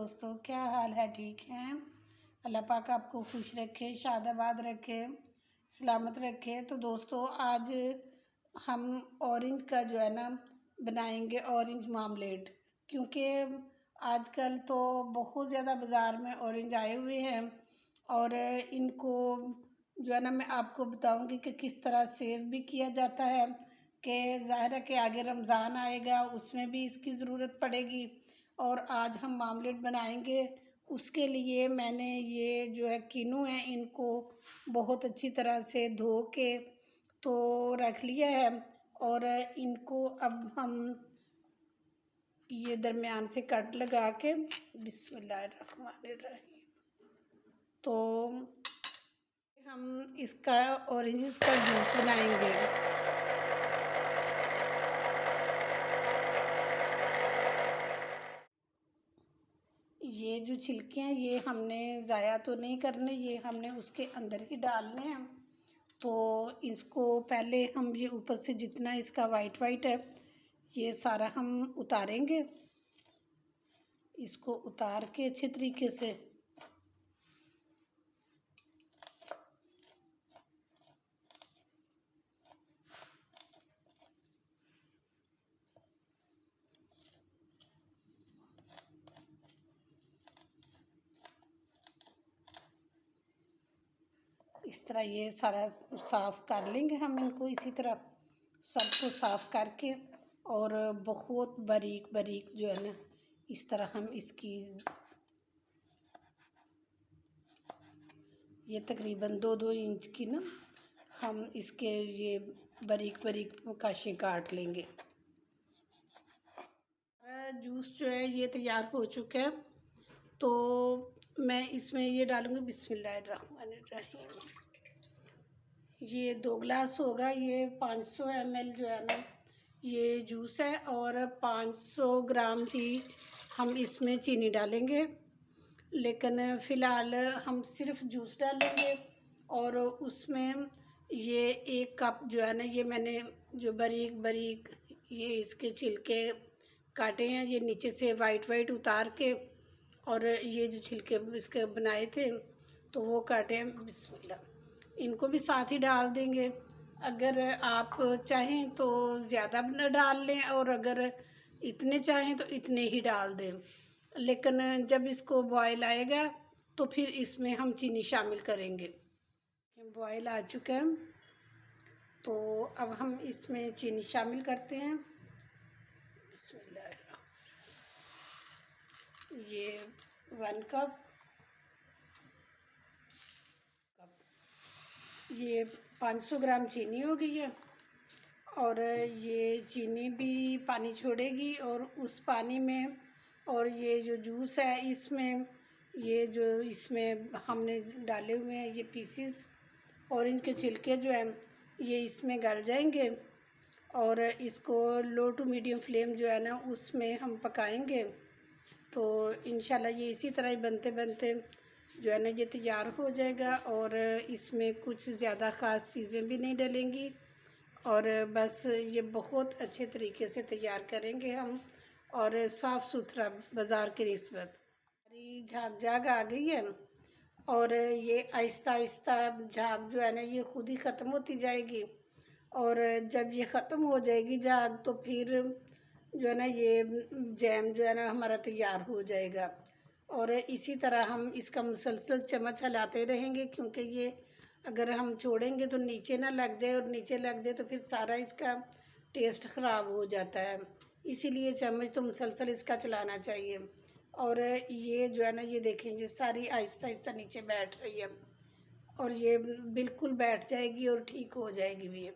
दोस्तों, क्या हाल है? ठीक हैं? अल्लाह पाक आपको खुश रखे, शादाबाद रखे, सलामत रखे। तो दोस्तों, आज हम ऑरेंज का जो है ना बनाएंगे ऑरेंज मामलेट। क्योंकि आजकल तो बहुत ज़्यादा बाज़ार में ऑरेंज आए हुए हैं और इनको जो है ना मैं आपको बताऊंगी कि किस तरह सेव भी किया जाता है। कि ज़ाहिर है कि आगे रमज़ान आएगा, उसमें भी इसकी ज़रूरत पड़ेगी। और आज हम मामलेट बनाएंगे, उसके लिए मैंने ये जो है किनू है, इनको बहुत अच्छी तरह से धो के तो रख लिया है। और इनको अब हम ये दरमियान से कट लगा के बिस्मिल्लाहिर्रहमानिर्रहीम तो हम इसका ऑरेंज का जूस बनाएंगे। ये जो छिलके हैं ये हमने ज़ाया तो नहीं करने, ये हमने उसके अंदर ही डालने हैं। तो इसको पहले हम ये ऊपर से जितना इसका वाइट वाइट है ये सारा हम उतारेंगे। इसको उतार के अच्छे तरीके से इस तरह ये सारा साफ़ कर लेंगे हम इनको। इसी तरह सबको साफ़ करके और बहुत बारीक बारीक जो है ना इस तरह हम इसकी ये तकरीबन 2-2 इंच की ना हम इसके ये बारीक बारीक काशें काट लेंगे। जूस जो है ये तैयार हो चुका है। तो मैं इसमें ये डालूँगी बिस्मिल्लाहिर्रहमानिर्रहीम। ये 2 गिलास होगा। ये 500 ml जो है ना ये जूस है और 500 ग्राम ही हम इसमें चीनी डालेंगे। लेकिन फ़िलहाल हम सिर्फ जूस डालेंगे और उसमें ये 1 कप जो है ना ये मैंने जो बारीक बारीक ये इसके छिलके काटे हैं, ये नीचे से वाइट वाइट उतार के और ये जो छिलके इसके बनाए थे तो वो काटे हैं। बिस्मिल्लाह, इनको भी साथ ही डाल देंगे। अगर आप चाहें तो ज़्यादा डाल लें और अगर इतने चाहें तो इतने ही डाल दें। लेकिन जब इसको बॉयल आएगा तो फिर इसमें हम चीनी शामिल करेंगे। बॉयल आ चुका है तो अब हम इसमें चीनी शामिल करते हैं। बिस्मिल्लाह, ये 1 कप, ये 500 ग्राम चीनी हो गई है और ये चीनी भी पानी छोड़ेगी और उस पानी में और ये जो जूस है इसमें ये जो इसमें हमने डाले हुए हैं ये पीसीस और इनके छिलके जो हैं ये इसमें गल जाएंगे। और इसको लो टू मीडियम फ्लेम जो है ना उसमें हम पकाएंगे। तो इंशाल्लाह ये इसी तरह ही बनते बनते जो है ना ये तैयार हो जाएगा और इसमें कुछ ज़्यादा ख़ास चीज़ें भी नहीं डलेंगी और बस ये बहुत अच्छे तरीके से तैयार करेंगे हम और साफ़ सुथरा बाज़ार की निस्बत। हमारी झाग झाग आ गई है और ये आहिस्ता आहिस्ता झाग जो है ना ये खुद ही ख़त्म होती जाएगी और जब ये ख़त्म हो जाएगी झाग तो फिर जो है ना ये जैम जो है ना हमारा तैयार हो जाएगा। और इसी तरह हम इसका मुसलसल चम्मच हिलाते रहेंगे क्योंकि ये अगर हम छोड़ेंगे तो नीचे ना लग जाए और नीचे लग जाए तो फिर सारा इसका टेस्ट ख़राब हो जाता है। इसीलिए चम्मच तो मुसलसल इसका चलाना चाहिए। और ये जो है ना ये देखें ये सारी आहिस्ता आहिस्ता नीचे बैठ रही है और ये बिल्कुल बैठ जाएगी और ठीक हो जाएगी भी।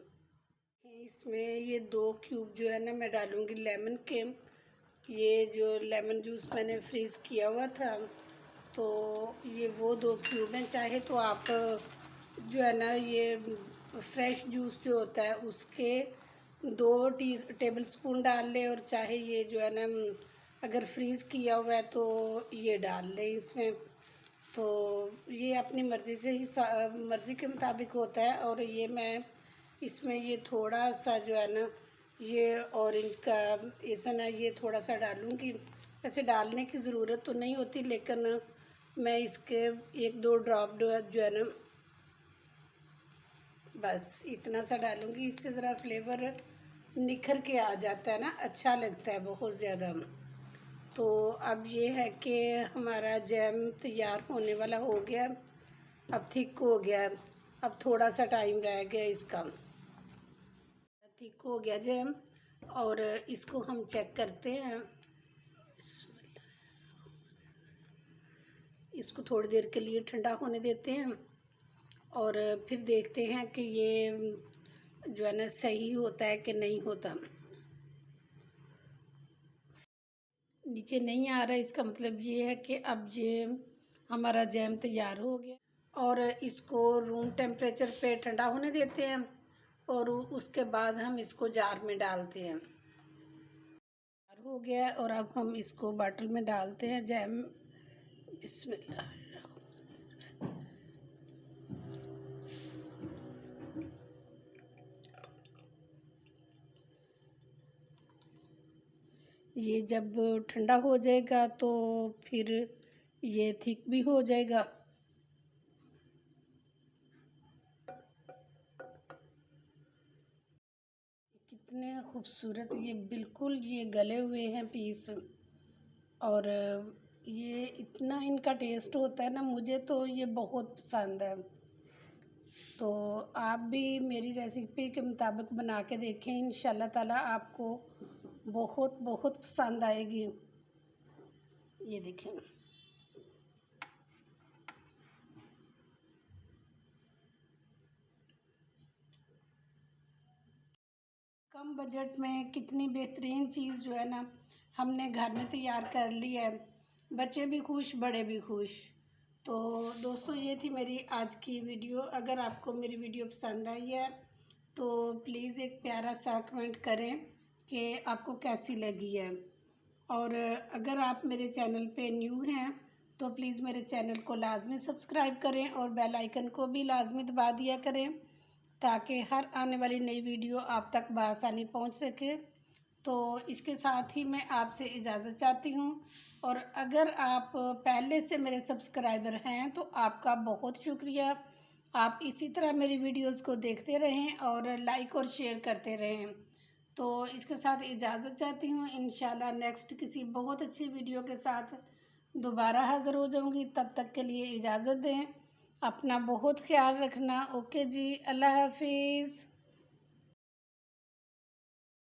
इसमें ये 2 क्यूब जो है ना मैं डालूँगी लेमन के। ये जो लेमन जूस मैंने फ्रीज़ किया हुआ था तो ये वो 2 क्यूब हैं। चाहे तो आप जो है ना ये फ्रेश जूस जो होता है उसके 2 टेबल स्पून डाल लें और चाहे ये जो है ना अगर फ्रीज़ किया हुआ है तो ये डाल लें इसमें। तो ये अपनी मर्ज़ी से ही मर्ज़ी के मुताबिक होता है। और ये मैं इसमें ये थोड़ा सा जो है ना ये ऑरेंज का एसन है ये थोड़ा सा डालूँगी वैसे डालने की ज़रूरत तो नहीं होती, लेकिन मैं इसके 1-2 ड्रॉप जो है ना, बस इतना सा डालूँगी। इससे ज़रा फ्लेवर निखर के आ जाता है ना, अच्छा लगता है बहुत ज़्यादा। तो अब ये है कि हमारा जैम तैयार होने वाला हो गया, अब थिक हो गया। अब थोड़ा सा टाइम रह गया इसका, थिक हो गया जैम। और इसको हम चेक करते हैं। इसको थोड़ी देर के लिए ठंडा होने देते हैं और फिर देखते हैं कि ये जो है ना सही होता है कि नहीं होता। नीचे नहीं आ रहा, इसका मतलब ये है कि अब ये हमारा जैम तैयार हो गया। और इसको रूम टेम्परेचर पे ठंडा होने देते हैं और उसके बाद हम इसको जार में डालते हैं। हो गया और अब हम इसको बॉटल में डालते हैं जैम। बिस्मिल्लाह। ये जब ठंडा हो जाएगा तो फिर ये थिक भी हो जाएगा। कितने खूबसूरत ये बिल्कुल ये गले हुए हैं पीस। और ये इतना इनका टेस्ट होता है ना, मुझे तो ये बहुत पसंद है। तो आप भी मेरी रेसिपी के मुताबिक बना के देखें, इंशाल्लाह ताला आपको बहुत बहुत पसंद आएगी। ये देखें, कम बजट में कितनी बेहतरीन चीज़ जो है ना हमने घर में तैयार कर ली है। बच्चे भी खुश, बड़े भी खुश। तो दोस्तों, ये थी मेरी आज की वीडियो। अगर आपको मेरी वीडियो पसंद आई है तो प्लीज़ एक प्यारा सा कमेंट करें कि आपको कैसी लगी है। और अगर आप मेरे चैनल पे न्यू हैं तो प्लीज़ मेरे चैनल को लाजमी सब्सक्राइब करें और बेल आइकन को भी लाजमी दबा दिया करें, ताकि हर आने वाली नई वीडियो आप तक बआसानी पहुंच सके। तो इसके साथ ही मैं आपसे इजाज़त चाहती हूँ। और अगर आप पहले से मेरे सब्सक्राइबर हैं तो आपका बहुत शुक्रिया। आप इसी तरह मेरी वीडियोस को देखते रहें और लाइक और शेयर करते रहें। तो इसके साथ इजाज़त चाहती हूँ। इंशाल्लाह नेक्स्ट किसी बहुत अच्छी वीडियो के साथ दोबारा हाज़िर हो जाऊँगी। तब तक के लिए इजाज़त दें। अपना बहुत ख्याल रखना। ओके जी, अल्लाह हाफिज़।